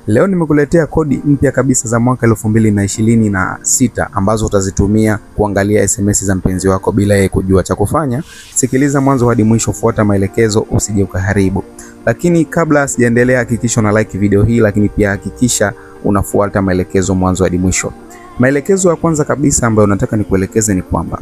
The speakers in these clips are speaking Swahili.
Leo nimekuletea kodi mpya kabisa za mwaka 2026 ambazo utazitumia kuangalia SMS za mpenzi wako bila yeye kujua. Cha kufanya, sikiliza mwanzo hadi mwisho, fuata maelekezo usije ukaharibu. Lakini kabla sijaendelea, hakikisha una like video hii, lakini pia hakikisha unafuata maelekezo mwanzo hadi mwisho. Maelekezo ya kwanza kabisa ambayo nataka nikuelekeze ni kwamba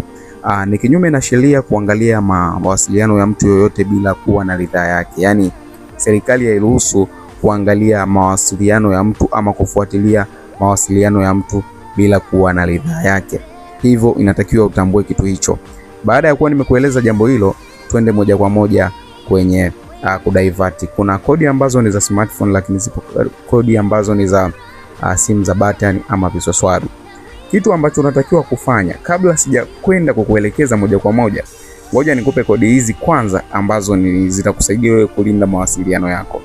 ni kinyume na sheria kuangalia mawasiliano ya mtu yoyote bila kuwa na ridhaa yake. Yaani serikali hairuhusu kuangalia mawasiliano ya mtu ama kufuatilia mawasiliano ya mtu bila kuwa na ridhaa yake. Hivyo inatakiwa utambue kitu hicho. Baada ya kuwa nimekueleza jambo hilo, twende moja kwa moja kwenye kudivert. Kuna kodi ambazo ni za smartphone, lakini zipo kodi ambazo ni za simu za button ama viswaswadu. Kitu ambacho unatakiwa kufanya kabla sijakwenda kukuelekeza moja kwa moja, ngoja nikupe kodi hizi kwanza ambazo zitakusaidia wewe kulinda mawasiliano yako.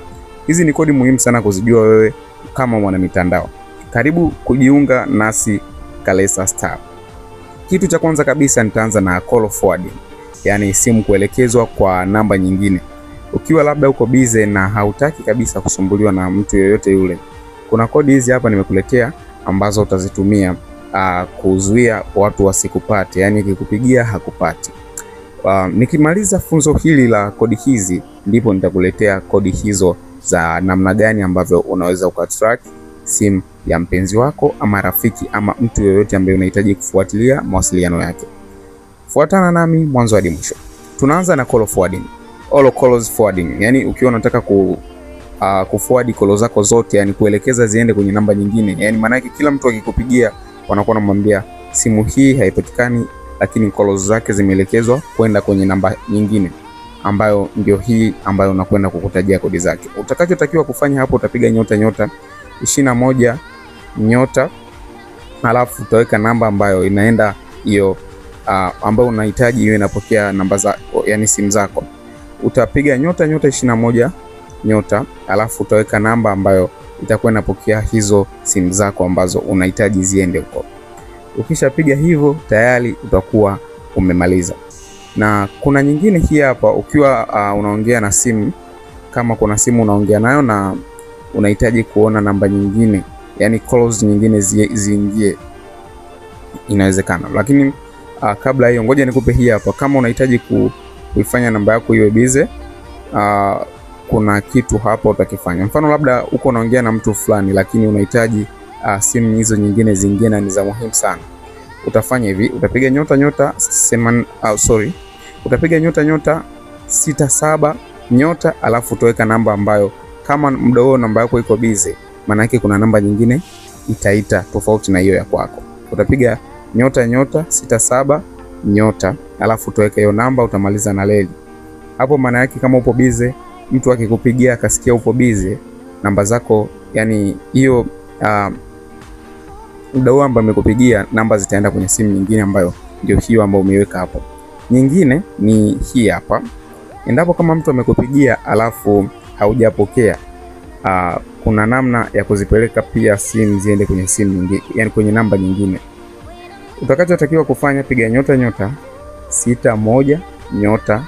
Hizi ni kodi muhimu sana kuzijua wewe kama mwana mitandao. Karibu kujiunga nasi Kalesa Star. Kitu cha kwanza kabisa nitaanza na call forwarding. Yaani simu kuelekezwa kwa namba nyingine. Ukiwa labda uko busy na hautaki kabisa kusumbuliwa na mtu yoyote yule, kuna kodi hizi hapa nimekuletea ambazo utazitumia kuzuia watu wasikupate, yani ikikupigia hakupati. Nikimaliza funzo hili la kodi hizi, ndipo nitakuletea kodi hizo za namna gani ambavyo unaweza ukatrack simu ya mpenzi wako ama rafiki ama mtu yoyote ambaye unahitaji kufuatilia mawasiliano yake. Fuatana nami mwanzo hadi mwisho. Tunaanza na call forwarding. All calls forwarding. Yani ukiwa unataka kuforward call zako zote, yani kuelekeza ziende kwenye namba nyingine. Yani maana yake kila mtu akikupigia wanakuwa wanamwambia simu hii haipatikani, lakini call zake zimeelekezwa kwenda kwenye namba nyingine ambayo ndio hii ambayo unakwenda kukutajia kodi zake. Utakachotakiwa kufanya hapo, utapiga *21 *, alafu utaweka namba ambayo inaenda hiyo ambayo unahitaji iwe inapokea namba zako, yani simu zako. Utapiga *21 *, alafu utaweka namba ambayo itakuwa inapokea hizo simu zako ambazo unahitaji ziende huko. Ukishapiga hivyo tayari utakuwa umemaliza. Na kuna nyingine hii hapa, ukiwa unaongea na simu, kama kuna simu unaongea nayo na unahitaji kuona namba nyingine, yani calls nyingine ziingie, inawezekana. Lakini kabla hiyo, ngoja nikupe hii hapa. Kama unahitaji kuifanya namba yako iwe busy, kuna kitu hapa utakifanya. Mfano labda uko unaongea na mtu fulani, lakini unahitaji simu hizo nyingine ziingie na ni za muhimu sana. Utafanya hivi, utapiga utapiga *67 alafu utaweka namba ambayo kama muda huo namba yako iko busy, maana yake kuna namba nyingine itaita tofauti na hiyo ya kwako. Utapiga *67 alafu utaweka hiyo namba, utamaliza na leli. Hapo maana yake kama upo busy, mtu akikupigia akasikia upo busy, namba zako, yani hiyo muda huo ambao amekupigia, namba zitaenda kwenye simu nyingine ambayo ndio hiyo ambayo umeiweka hapo. Nyingine ni hii hapa. Endapo kama mtu amekupigia alafu haujapokea, kuna namna ya kuzipeleka pia simu ziende kwenye simu nyingine, yani kwenye namba nyingine. Utakachotakiwa kufanya, piga *61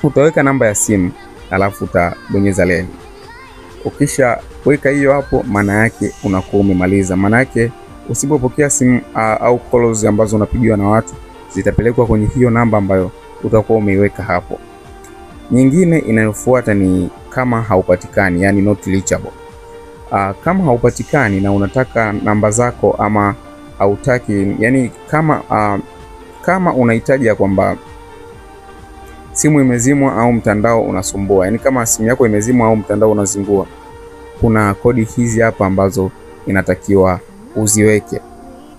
utaweka namba ya simu alafu utabonyeza leli. Ukisha weka hiyo hapo, maana yake unakuwa umemaliza. Maana yake usipopokea simu au calls ambazo unapigiwa na watu, zitapelekwa kwenye hiyo namba ambayo utakuwa umeiweka hapo. Nyingine inayofuata ni kama haupatikani, yani not reachable. Kama haupatikani na unataka namba zako ama hautaki, yani kama unahitaji ya kwamba simu imezimwa au mtandao unasumbua, yani kama simu yako imezimwa au mtandao unazingua, kuna kodi hizi hapa ambazo inatakiwa uziweke.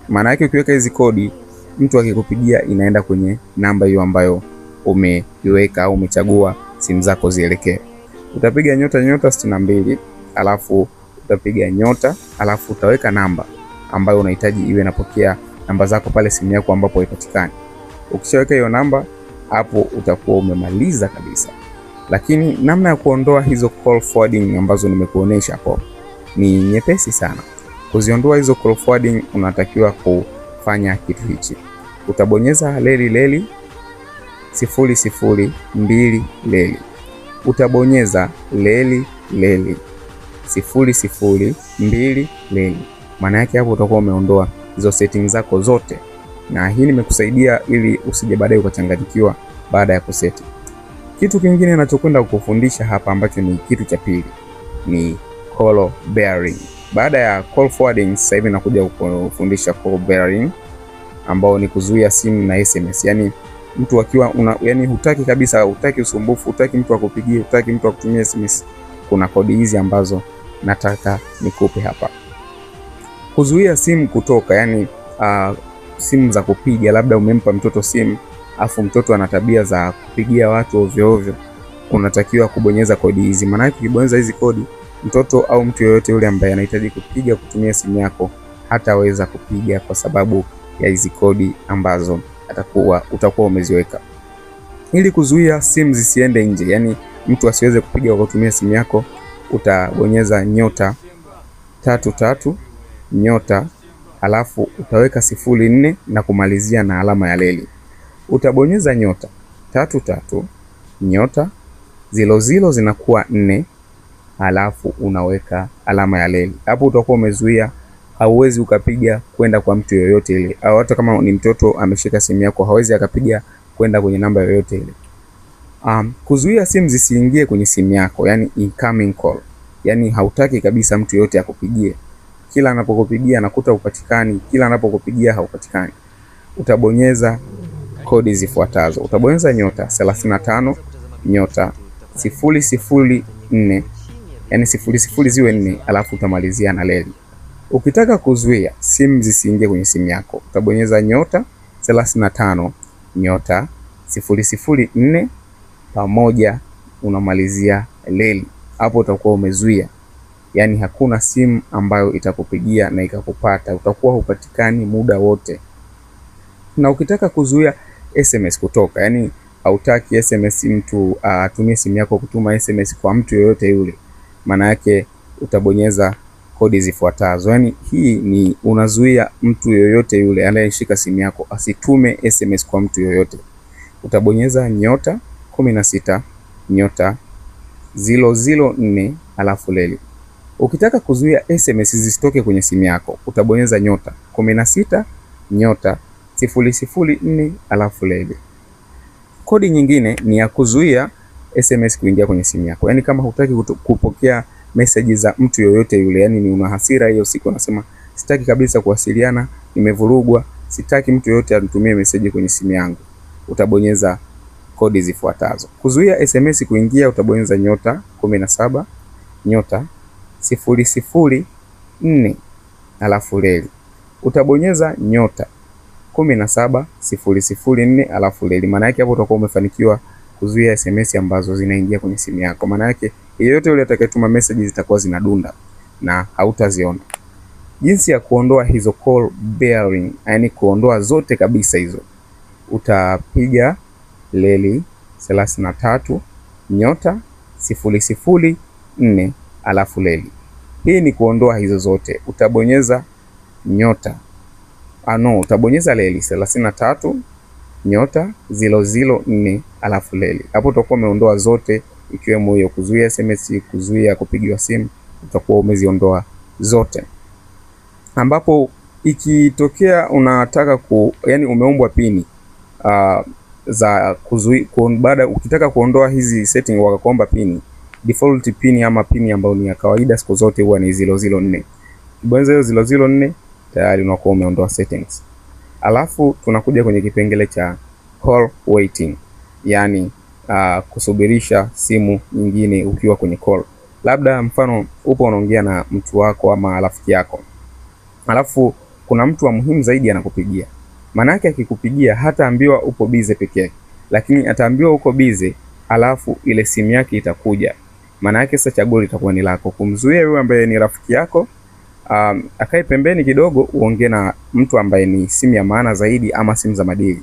Maana yake ukiweka hizi kodi, mtu akikupigia inaenda kwenye namba hiyo ambayo umeiweka au umechagua simu zako zielekee. Utapiga *62 alafu utapiga alafu utaweka namba ambayo unahitaji iwe inapokea namba zako pale simu yako ambapo haipatikani. Ukishaweka hiyo namba hapo, utakuwa umemaliza kabisa. Lakini namna ya kuondoa hizo call forwarding ambazo nimekuonesha hapo ni nyepesi sana. Kuziondoa hizo call forwarding, unatakiwa kufanya kitu hichi. Utabonyeza leli 002 leli. Utabonyeza leli. 002 leli. Maana yake hapo utakuwa umeondoa hizo settings zako zote, na hii nimekusaidia ili usije baadaye ukachanganyikiwa baada ya kuseti. Kitu kingine ninachokwenda kukufundisha hapa ambacho ni kitu cha pili ni call bearing. Baada ya call forwarding, sasa hivi nakuja kukufundisha call bearing ambao ni kuzuia simu na SMS. Yani mtu akiwa yani hutaki kabisa, hutaki usumbufu, hutaki mtu akupigie, hutaki mtu akutumie SMS, kuna kodi hizi ambazo nataka nikupe hapa. Kuzuia simu kutoka, yani simu za kupiga, labda umempa mtoto simu afu mtoto ana tabia za kupigia watu ovyo ovyo, unatakiwa kubonyeza kodi hizi. Maana yake ukibonyeza hizi kodi, mtoto au mtu yoyote yule ambaye anahitaji kupiga kutumia simu yako hataweza kupiga kwa sababu ya hizi kodi ambazo utakuwa umeziweka. Ili kuzuia simu zisiende nje, yani mtu asiweze kupiga kwa kutumia simu yako, utabonyeza *33 alafu utaweka 04 na kumalizia na alama ya leli. Utabonyeza *33 00 zinakuwa 4 alafu unaweka alama ya leli. Hapo utakuwa umezuia, hauwezi ukapiga kwenda kwa mtu yoyote ile, au hata kama ni mtoto ameshika simu yako hawezi akapiga kwenda kwenye namba yoyote ile. Kuzuia simu zisiingie kwenye simu yako, yani incoming call. Yani hautaki kabisa mtu yoyote akupigie. Kila anapokupigia anakuta upatikani, kila anapokupigia haupatikani. Utabonyeza kodi zifuatazo. Utabonyeza *35 004, yani 00 ziwe 4 alafu utamalizia na leli. Ukitaka kuzuia simu zisiingie kwenye simu yako, utabonyeza *35 004 pamoja unamalizia leli. Hapo utakuwa umezuia, yani hakuna simu ambayo itakupigia na ikakupata, utakuwa hupatikani muda wote. Na ukitaka kuzuia SMS kutoka, yani hautaki SMS mtu atumie simu yako kutuma SMS kwa mtu yoyote yule, maana yake utabonyeza kodi zifuatazo. Yani hii ni unazuia mtu yoyote yule anayeshika simu yako asitume SMS kwa mtu yoyote. Utabonyeza *16 004 alafu leli. Ukitaka kuzuia SMS zisitoke kwenye simu yako, utabonyeza *16 004 alafu leli. Kodi nyingine ni ya kuzuia SMS kuingia kwenye simu yako. Yani kama hutaki kupokea message za mtu yoyote yule, yani ni una hasira hiyo siku, unasema sitaki kabisa kuwasiliana, nimevurugwa, sitaki mtu yoyote anitumie message kwenye simu yangu, utabonyeza kodi zifuatazo. Kuzuia SMS kuingia, utabonyeza *17 004 alafu leli. Utabonyeza *17 004 alafu leli. Maana yake hapo utakuwa umefanikiwa kuzuia SMS ambazo zinaingia kwenye simu yako. Maana yake yeyote yule atakayetuma message zitakuwa zinadunda na hautaziona. Jinsi ya kuondoa hizo call bearing, yani kuondoa zote kabisa hizo, utapiga leli 33 004 alafu leli. Hii ni kuondoa hizo zote. Utabonyeza utabonyeza leli 33 004 alafu leli. Hapo utakuwa umeondoa zote, ikiwemo hiyo kuzuia SMS, kuzuia kupigiwa simu, utakuwa umeziondoa zote. Ambapo ikitokea unataka yani umeombwa pini za kuzuia baada, ukitaka kuondoa hizi setting wakakuomba pini, default pini ama pini ambayo ni ya kawaida siku zote huwa ni 004. Ukibonyeza hiyo 004 tayari unakuwa umeondoa settings. Alafu tunakuja kwenye kipengele cha call waiting, yani kusubirisha simu nyingine ukiwa kwenye call. Labda mfano upo unaongea na mtu wako ama rafiki yako, alafu kuna mtu wa muhimu zaidi anakupigia. Maana yake akikupigia hataambiwa upo busy pekee, lakini ataambiwa uko busy alafu ile simu yake itakuja. Maana yake sasa chaguo litakuwa ni lako, kumzuia yule ambaye ni rafiki yako akae pembeni kidogo, uongee na mtu ambaye ni simu ya maana zaidi ama simu za madili.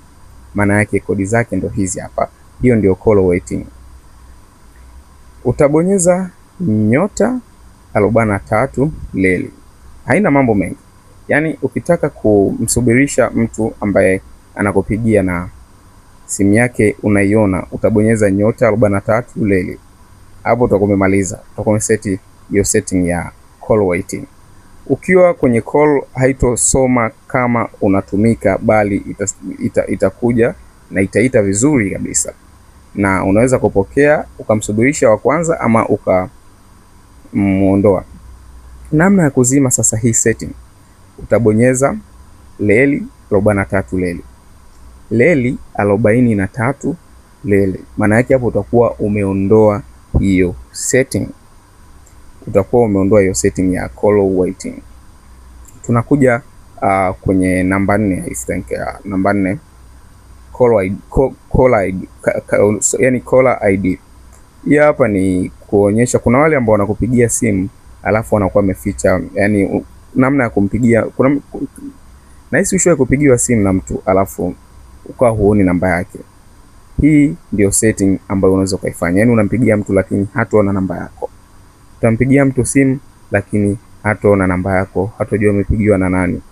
Maana yake kodi zake ndo hizi hapa. Hiyo ndio call waiting. Utabonyeza *43 leli. Haina mambo mengi. Yani ukitaka kumsubirisha mtu ambaye anakupigia na simu yake unaiona, utabonyeza *43 leli. Hapo utakuwa umemaliza. Utakuwa umeseti hiyo setting ya call waiting. Ukiwa kwenye call haitosoma kama unatumika, bali itakuja na itaita vizuri kabisa, na unaweza kupokea ukamsubirisha wa kwanza ama ukamuondoa. Namna ya kuzima sasa hii setting, utabonyeza leli 43 leli 43 leli. Maana yake hapo utakuwa umeondoa hiyo setting, ya call waiting. Tunakuja kwenye namba 4, I think namba 4, caller ID. Hii hapa ni kuonyesha kuna wale ambao wanakupigia simu alafu wanakuwa wameficha, yani namna ya kumpigia. Kuna nahisi ushawahi kupigiwa simu na mtu alafu ukawa huoni namba yake. Hii ndio setting ambayo unaweza kuifanya. Yani unampigia mtu lakini hataona namba yako. Utampigia mtu simu lakini hataona namba yako, hatojua umepigiwa na nani.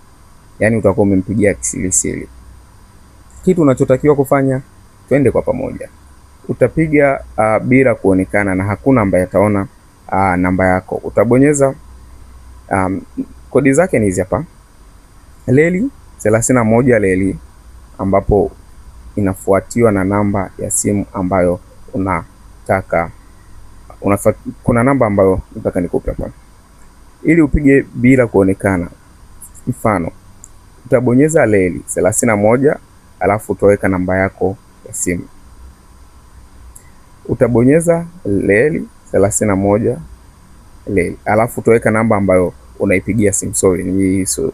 Yani utakuwa umempigia kisirisiri. Kitu unachotakiwa kufanya, twende kwa pamoja. Utapiga bila kuonekana na hakuna ambaye ataona namba yako. Utabonyeza kodi zake ni hizi hapa. Leli 31 leli, ambapo inafuatiwa na namba ya simu ambayo unataka. Kuna namba ambayo nataka nikupe hapa ili upige bila kuonekana. Mfano, utabonyeza leli 31 alafu utaweka namba yako ya simu. Utabonyeza leli 31 leli alafu utaweka namba ambayo unaipigia simu. Sorry,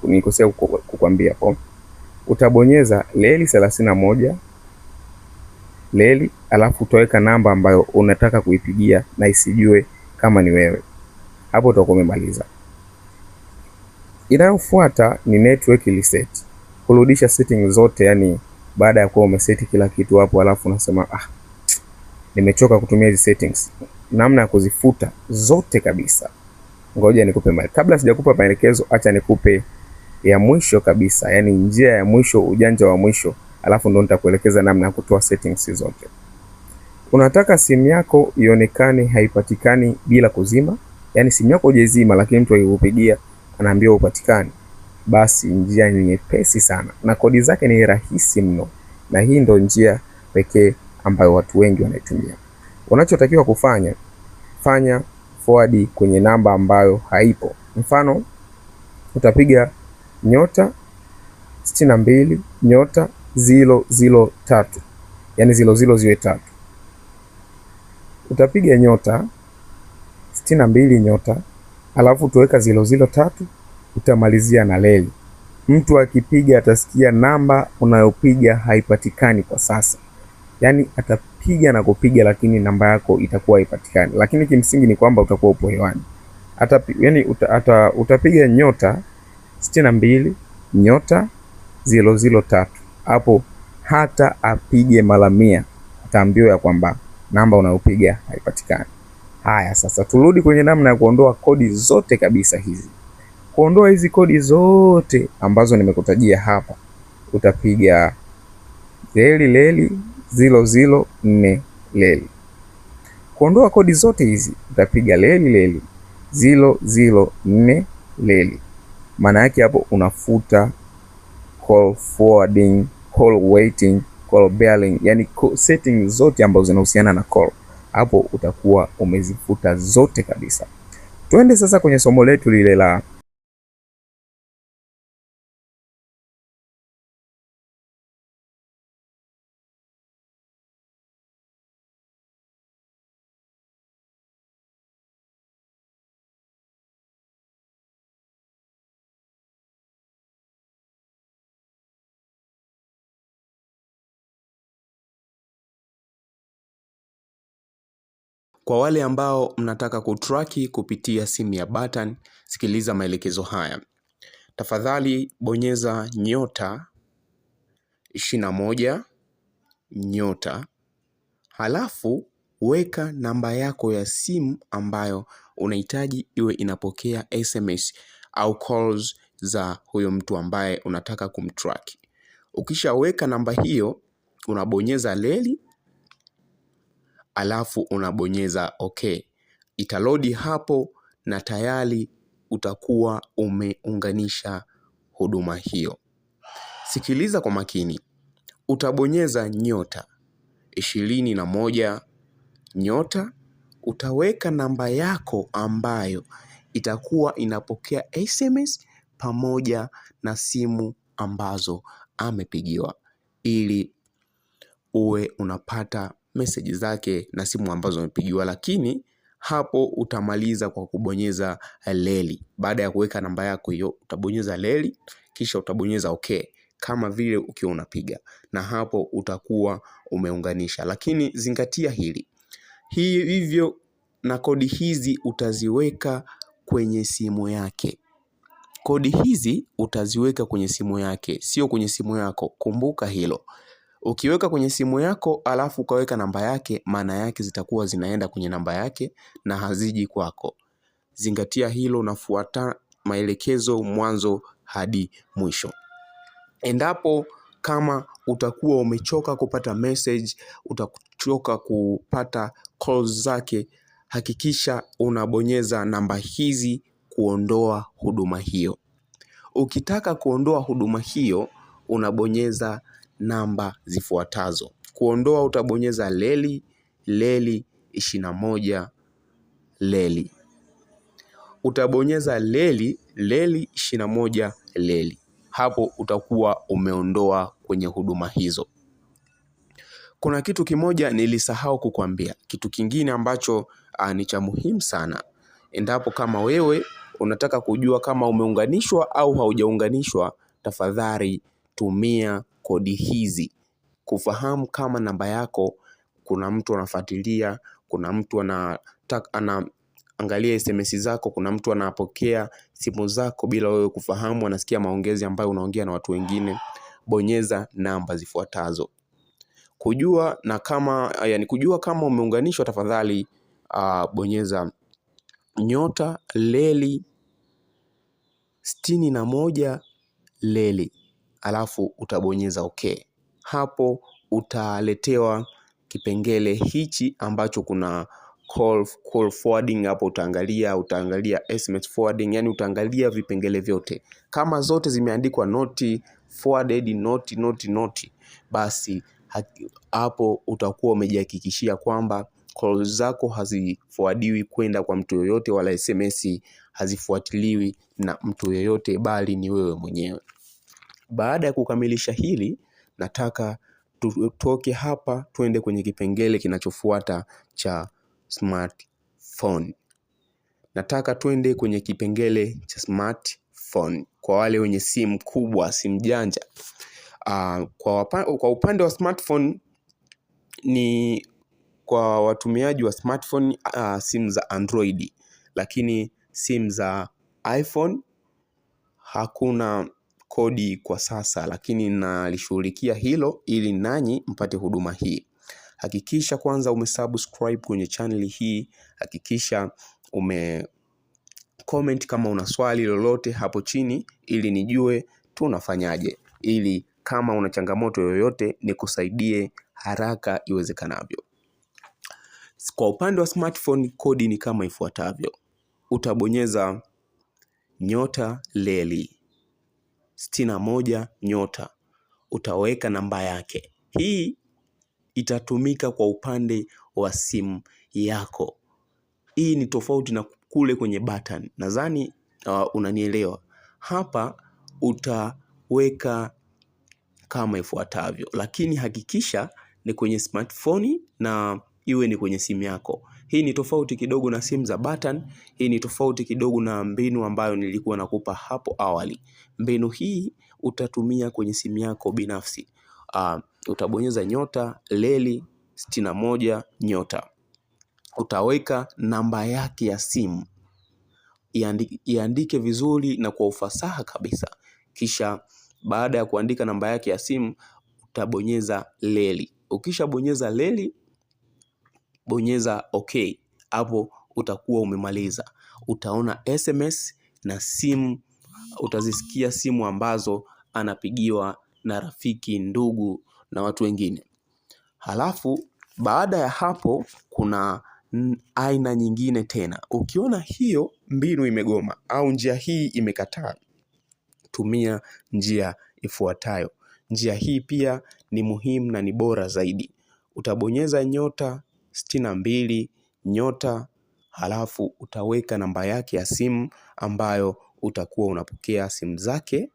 nikosea kukwambia hapo. Utabonyeza leli 31 leli alafu utaweka namba ambayo unataka kuipigia na isijue kama ni wewe. Hapo utakuwa umemaliza. Inayofuata ni network reset. Kurudisha setting zote, yani baada ya kuwa umeseti kila kitu hapo alafu unasema nimechoka kutumia hizi settings. Namna ya kuzifuta zote kabisa. Ngoja nikupe kabla sijakupa maelekezo, acha nikupe ya mwisho kabisa, yani njia ya mwisho, ujanja wa mwisho, alafu ndo nitakuelekeza namna ya kutoa settings zote. Unataka simu yako ionekane haipatikani bila kuzima, yani simu yako hujazima lakini mtu akikupigia anaambia upatikani. Basi njia ni nyepesi sana na kodi zake ni rahisi mno, na hii ndo njia pekee ambayo watu wengi wanaitumia. Unachotakiwa kufanya, fanya forward kwenye namba ambayo haipo. Mfano, utapiga *62 *003, yani 00 ziwe 3. Utapiga *62 alafu utaweka 003, utamalizia na leli. Mtu akipiga atasikia namba unayopiga haipatikani kwa sasa. Yani atapiga na kupiga lakini namba yako itakuwa haipatikani. Lakini kimsingi ni kwamba utakuwa upo hewani. Utapiga *62 *003. Hapo hata apige mara 100 ataambiwa ya kwamba namba unayopiga haipatikani. Haya, sasa turudi kwenye namna ya kuondoa kodi zote kabisa hizi. Kuondoa hizi kodi zote ambazo nimekutajia hapa, utapiga leli 004 leli. Kuondoa kodi zote hizi utapiga leli 004 leli. Maana yake hapo unafuta call forwarding, call waiting, call bearing, yani setting zote ambazo zinahusiana na call. Hapo utakuwa umezifuta zote kabisa. Tuende sasa kwenye somo letu lile la Kwa wale ambao mnataka kutraki kupitia simu ya button, sikiliza maelekezo haya. Tafadhali bonyeza *21 halafu weka namba yako ya simu ambayo unahitaji iwe inapokea SMS au calls za huyo mtu ambaye unataka kumtrack. Ukishaweka namba hiyo, unabonyeza leli alafu unabonyeza okay. Italodi hapo na tayari utakuwa umeunganisha huduma hiyo. Sikiliza kwa makini. Utabonyeza *21 nyota, utaweka namba yako ambayo itakuwa inapokea SMS pamoja na simu ambazo amepigiwa, ili uwe unapata message zake na simu ambazo amepigiwa. Lakini hapo utamaliza kwa kubonyeza leli. Baada ya kuweka namba yako hiyo, utabonyeza leli, kisha utabonyeza okay, kama vile ukiwa unapiga, na hapo utakuwa umeunganisha. Lakini zingatia hivyo na kodi hizi utaziweka kwenye simu yake. Kodi hizi utaziweka kwenye simu yake, sio kwenye simu yako. Kumbuka hilo. Ukiweka kwenye simu yako alafu ukaweka namba yake, maana yake zitakuwa zinaenda kwenye namba yake na haziji kwako. Zingatia hilo na fuata maelekezo mwanzo hadi mwisho. Endapo kama utakuwa umechoka kupata message, utachoka kupata calls zake, hakikisha unabonyeza namba hizi kuondoa huduma hiyo. Ukitaka kuondoa huduma hiyo, unabonyeza namba zifuatazo. Kuondoa utabonyeza leli 21 leli. Utabonyeza leli 21 leli. Hapo utakuwa umeondoa kwenye huduma hizo. Kuna kitu kimoja nilisahau kukuambia. Kitu kingine ambacho ni cha muhimu sana. Endapo kama wewe unataka kujua kama umeunganishwa au haujaunganishwa, tafadhali tumia kodi hizi kufahamu kama namba yako kuna mtu anafuatilia, kuna mtu anaangalia SMS zako, kuna mtu anapokea simu zako bila wewe kufahamu, anasikia maongezi ambayo unaongea na watu wengine. Bonyeza namba zifuatazo. Kujua kama umeunganishwa, tafadhali bonyeza nyota leli 61 leli, alafu utabonyeza okay. Hapo utaletewa kipengele hichi ambacho kuna call forwarding. Hapo utaangalia SMS forwarding, yani utaangalia vipengele vyote. Kama zote zimeandikwa not forwarded, not, basi hapo utakuwa umejihakikishia kwamba calls zako haziforwardiwi kwenda kwa mtu yoyote, wala SMS hazifuatiliwi na mtu yoyote, bali ni wewe mwenyewe. Baada ya kukamilisha hili, nataka tutoke hapa tuende kwenye kipengele kinachofuata cha smartphone. Nataka tuende kwenye kipengele cha smartphone kwa wale wenye simu kubwa, simu janja. Kwa upande wa smartphone, ni kwa watumiaji wa smartphone, simu za Android, lakini simu za iPhone hakuna kodi kwa sasa, lakini nalishughulikia hilo ili nanyi mpate huduma hii. Hakikisha kwanza umesubscribe kwenye channel hii. Hakikisha comment kama una swali lolote hapo chini, ili nijue tunafanyaje, ili kama una changamoto yoyote nikusaidie haraka iwezekanavyo. Kwa upande wa smartphone, kodi ni kama ifuatavyo. Utabonyeza nyota leli 61 nyota, utaweka namba yake. Hii itatumika kwa upande wa simu yako. Hii ni tofauti na kule kwenye button. Nadhani unanielewa. Hapa utaweka kama ifuatavyo, lakini hakikisha ni kwenye smartphone na iwe ni kwenye simu yako. Hii ni tofauti kidogo na simu za button. Hii ni tofauti kidogo na mbinu ambayo nilikuwa nakupa hapo awali. Mbinu hii utatumia kwenye simu yako binafsi. Utabonyeza nyota leli 61 nyota. Utaweka namba yake ya simu. Iandike vizuri na kwa ufasaha kabisa. Kisha baada ya kuandika namba yake ya simu, utabonyeza leli. Ukisha bonyeza leli, bonyeza okay. Hapo utakuwa umemaliza. Utaona SMS na simu, utazisikia simu ambazo anapigiwa na rafiki, ndugu na watu wengine. Halafu baada ya hapo kuna aina nyingine tena. Ukiona hiyo mbinu imegoma au njia hii imekataa, tumia njia ifuatayo. Njia hii pia ni muhimu na ni bora zaidi. Utabonyeza *62 nyota, halafu utaweka namba yake ya simu ambayo utakuwa unapokea simu zake,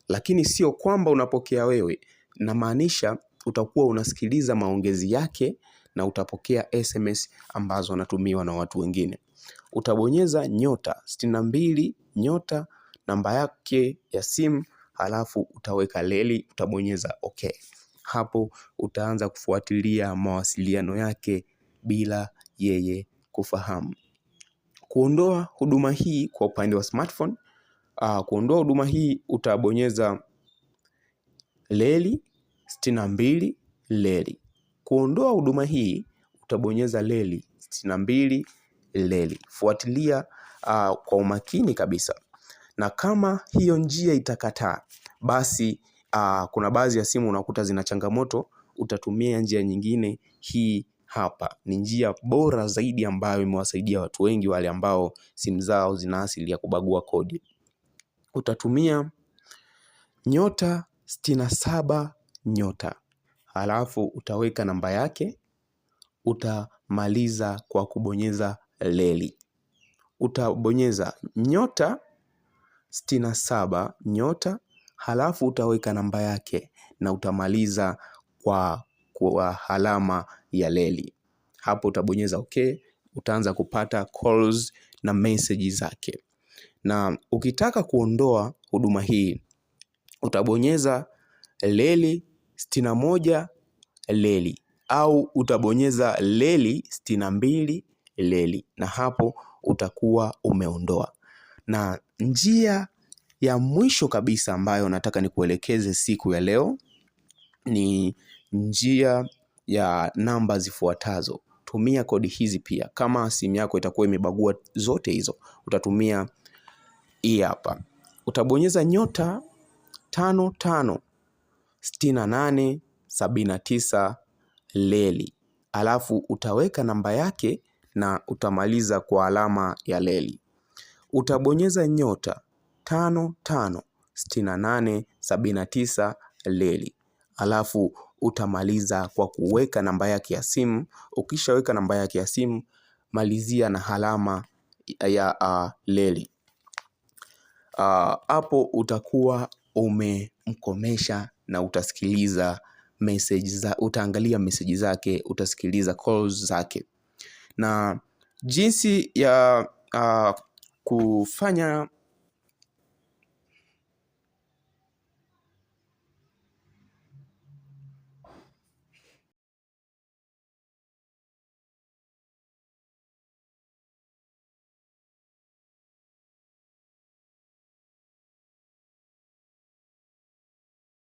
lakini sio kwamba unapokea wewe. Namaanisha utakuwa unasikiliza maongezi yake na utapokea SMS ambazo anatumiwa na watu wengine. Utabonyeza *62 nyota, namba yake ya simu, halafu utaweka leli, utabonyeza okay. Hapo utaanza kufuatilia mawasiliano yake bila yeye kufahamu. Kuondoa huduma hii kwa upande wa smartphone, kuondoa huduma hii utabonyeza leli 62 leli. Kuondoa huduma hii utabonyeza leli 62 leli. Fuatilia kwa umakini kabisa. Na kama hiyo njia itakataa, basi kuna baadhi ya simu unakuta zina changamoto, utatumia njia nyingine. Hii hapa ni njia bora zaidi ambayo imewasaidia watu wengi wale ambao simu zao zina asili ya kubagua kodi. Utatumia *67 nyota, halafu utaweka namba yake, utamaliza kwa kubonyeza leli. Utabonyeza *67 nyota, halafu utaweka namba yake na utamaliza kwa alama ya leli. Hapo utabonyeza okay, utaanza kupata calls na message zake. Na ukitaka kuondoa huduma hii utabonyeza leli 61 leli au utabonyeza leli 62 leli, na hapo utakuwa umeondoa. Na njia ya mwisho kabisa ambayo nataka nikuelekeze siku ya leo ni njia ya namba zifuatazo. Tumia kodi hizi pia. Kama simu yako itakuwa imebagua zote hizo, utatumia hii hapa. Utabonyeza *55 68 79 leli, alafu utaweka namba yake na utamaliza kwa alama ya leli. Utabonyeza *55 68 79 leli, alafu utamaliza kwa kuweka namba yake ya simu. Ukishaweka namba yake ya simu, malizia na alama ya leli. Hapo utakuwa umemkomesha na utasikiliza utaangalia message zake, utasikiliza calls zake. Na jinsi ya kufanya